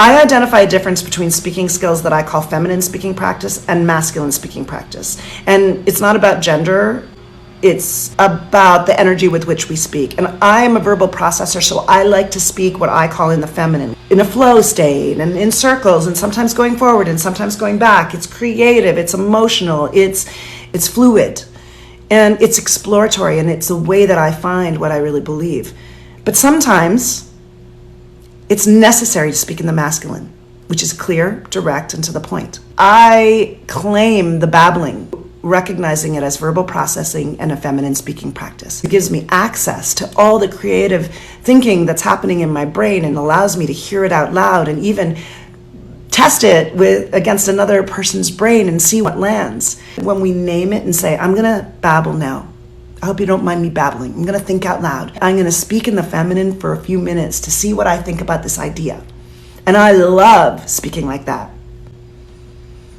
I identify a difference between speaking skills that I call feminine speaking practice and masculine speaking practice. And it's not about gender, it's about the energy with which we speak. And I am a verbal processor, so I like to speak what I call in the feminine, in a flow state, and in circles, and sometimes going forward and sometimes going back. It's creative, it's emotional, it's fluid, and it's exploratory, and it's a way that I find what I really believe. But sometimes it's necessary to speak in the masculine, which is clear, direct, and to the point. I claim the babbling, recognizing it as verbal processing and a feminine speaking practice. It gives me access to all the creative thinking that's happening in my brain and allows me to hear it out loud and even test it against another person's brain and see what lands. When we name it and say, I'm gonna babble now. I hope you don't mind me babbling. I'm gonna think out loud. I'm gonna speak in the feminine for a few minutes to see what I think about this idea. And I love speaking like that.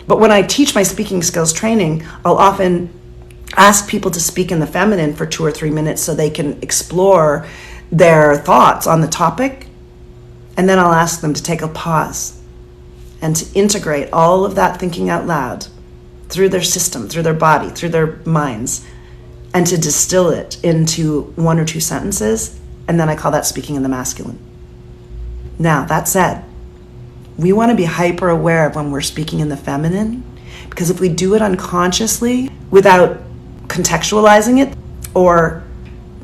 But when I teach my speaking skills training, I'll often ask people to speak in the feminine for 2 or 3 minutes so they can explore their thoughts on the topic. And then I'll ask them to take a pause and to integrate all of that thinking out loud through their system, through their body, through their minds, and to distill it into 1 or 2 sentences. And then I call that speaking in the masculine. Now, that said, we want to be hyper aware of when we're speaking in the feminine, because if we do it unconsciously without contextualizing it or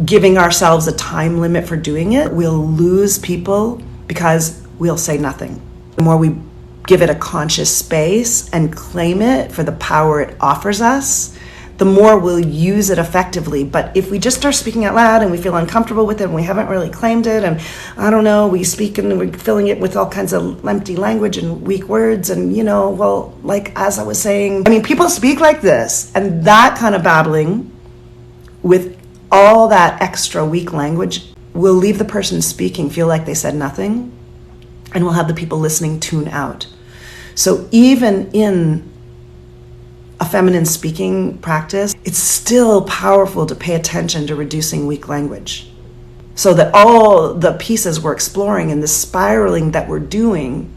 giving ourselves a time limit for doing it, we'll lose people because we'll say nothing. The more we give it a conscious space and claim it for the power it offers us, the more we'll use it effectively. But if we just start speaking out loud and we feel uncomfortable with it and we haven't really claimed it, and I don't know, we speak and we're filling it with all kinds of empty language and weak words, and well, like as I was saying, people speak like this, and that kind of babbling with all that extra weak language will leave the person speaking feel like they said nothing, and will have the people listening tune out. So even in a feminine speaking practice, it's still powerful to pay attention to reducing weak language, so that all the pieces we're exploring and the spiraling that we're doing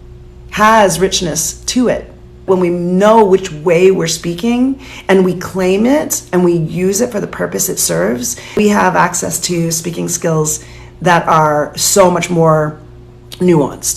has richness to it. When we know which way we're speaking and we claim it and we use it for the purpose it serves, we have access to speaking skills that are so much more nuanced.